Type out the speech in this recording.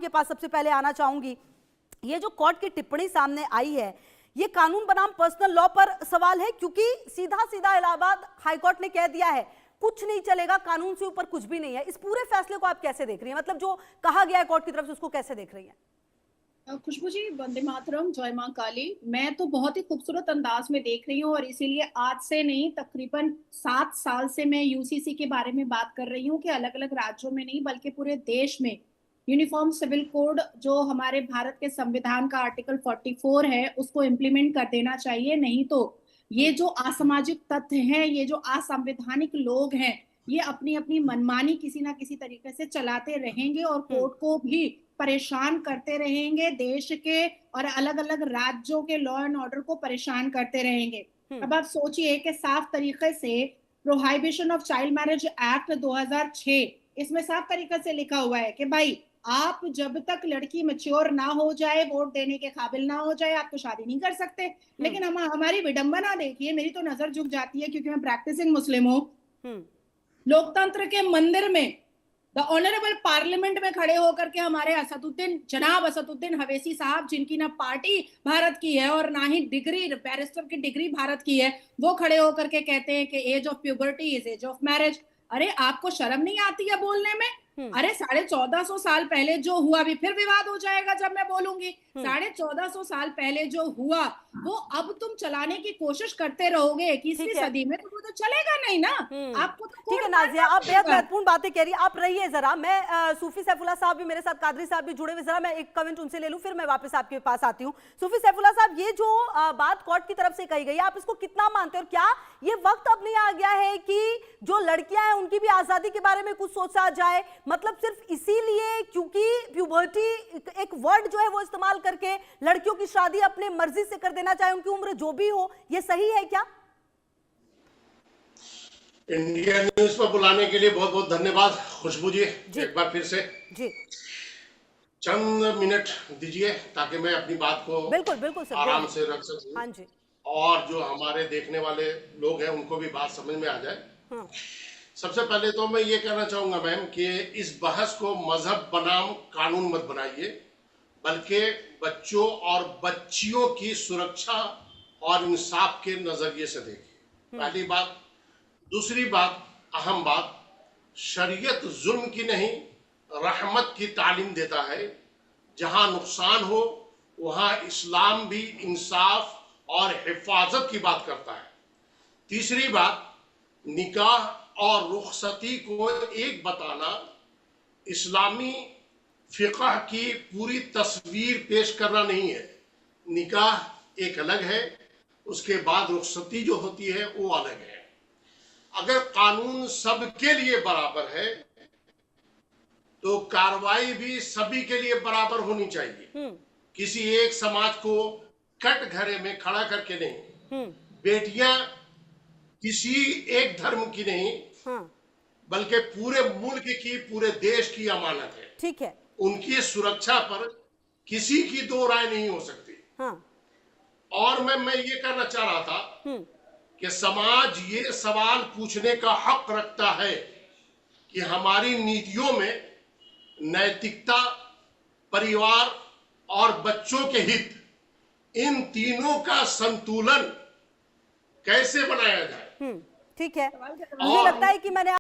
के पास सबसे पहले आना चाहूंगी। ये जो कोर्ट की टिप्पणी सामने आई है, ये कानून बनाम पर्सनल लॉ पर सवाल है, क्योंकि सीधा सीधा इलाहाबाद हाईकोर्ट ने कह दिया है कुछ नहीं चलेगा, कानून से ऊपर कुछ भी नहीं है। इस पूरे फैसले को आप कैसे देख रही हैं? मतलब जो कहा गया है कोर्ट की तरफ से, उसको कैसे देख रही हैं? खुशबू जी, वंदे मातरम, जय मां काली। मैं तो बहुत ही खूबसूरत अंदाज में देख रही हूँ और इसीलिए आज से नहीं, तकरीबन 7 साल से मैं यूसीसी के बारे में बात कर रही हूँ कि अलग अलग राज्यों में नहीं बल्कि पूरे देश में यूनिफॉर्म सिविल कोड, जो हमारे भारत के संविधान का आर्टिकल 44 है, उसको इम्प्लीमेंट कर देना चाहिए। नहीं तो ये जो असामाजिक तत्व हैं, ये जो असंवैधानिक लोग हैं, ये अपनी अपनी मनमानी किसी ना किसी तरीके से चलाते रहेंगे और कोर्ट को भी परेशान करते रहेंगे, देश के और अलग अलग राज्यों के लॉ एंड ऑर्डर को परेशान करते रहेंगे। अब आप सोचिए कि साफ तरीके से प्रोहाइबिशन ऑफ चाइल्ड मैरिज एक्ट 2006, इसमें साफ तरीके से लिखा हुआ है कि भाई, आप जब तक लड़की मैच्योर ना हो जाए, वोट देने के काबिल ना हो जाए, आप तो शादी नहीं कर सकते। लेकिन हम हमारी विडंबना देखिए, मेरी तो नजर झुक जाती है क्योंकि मैं प्रैक्टिसिंग मुस्लिम हूँ। लोकतंत्र के मंदिर में, द ऑनरेबल पार्लियामेंट में खड़े होकर के हमारे जनाब असदुद्दीन अवैसी साहब, जिनकी ना पार्टी भारत की है और ना ही डिग्री, बैरिस्टर की डिग्री भारत की है, वो खड़े होकर के कहते हैं कि age of puberty is age of marriage. अरे आपको शर्म नहीं आती है बोलने में? अरे 1450 साल पहले जो हुआ, भी फिर विवाद हो जाएगा जब मैं बोलूंगी। 1450 साल पहले जो हुआ वो अब तुम चलाने की कोशिश करते रहोगे 21वीं सदी में, तो वो तो चलेगा नहीं ना। आपको तो ठीक है नाजिया, आप बेहद महत्वपूर्ण बातें कह रही हैं। आप रहिए जरा, मैं सूफी सैफुल्लाह साहब भी मेरे साथ, कादरी साहब भी जुड़े हुए, जरा मैं एक कमेंट उनसे ले लूं, फिर मैं वापस आपके पास आती हूं। सूफी सैफुल्लाह साहब, ये जो बात कोर्ट की तरफ से कही गई है, आप इसको कितना मानते हैं? और क्या ये वक्त अब नहीं आ गया है कि जो लड़कियां हैं उनकी भी आजादी के बारे में कुछ सोचा जाए? मतलब सिर्फ इसीलिए क्योंकि प्यूबर्टी एक वर्ड जो है वो इस्तेमाल करके लड़कियों की शादी अपने मर्जी से कर देना, चाहे उनकी उम्र जो भी हो, ये सही है क्या? इंडिया न्यूज पर बुलाने के लिए बहुत बहुत धन्यवाद खुशबू जी। एक बार फिर से जी चंद मिनट दीजिए ताकि मैं अपनी बात को बिल्कुल बिल्कुल सर, आराम से रख सकूं। हाँ जी। और जो हमारे देखने वाले लोग हैं उनको भी बात समझ में आ जाए। हाँ। सबसे पहले तो मैं ये कहना चाहूंगा मैम कि इस बहस को मजहब बनाम कानून मत बनाइए, बल्कि बच्चों और बच्चियों की सुरक्षा और इंसाफ के नजरिए से देखिए, पहली बात। दूसरी बात, अहम बात, शरीयत जुल्म की नहीं रहमत की तालीम देता है। जहां नुकसान हो वहां इस्लाम भी इंसाफ और हिफाजत की बात करता है। तीसरी बात, निकाह और रुखसती को एक बताना इस्लामी फिक़ह की पूरी तस्वीर पेश करना नहीं है। निकाह एक अलग है, उसके बाद रुखसती जो होती है वो अलग है। अगर कानून सबके लिए बराबर है तो कार्रवाई भी सभी के लिए बराबर होनी चाहिए। किसी एक समाज को कटघरे में खड़ा करके नहीं। बेटियां किसी एक धर्म की नहीं, बल्कि पूरे मुल्क की, पूरे देश की अमानत है। ठीक है। उनकी सुरक्षा पर किसी की दो राय नहीं हो सकती। और मैं ये कहना चाह रहा था कि समाज ये सवाल पूछने का हक रखता है कि हमारी नीतियों में नैतिकता, परिवार और बच्चों के हित, इन तीनों का संतुलन कैसे बनाया जाए। ठीक है, मुझे लगता है कि मैंने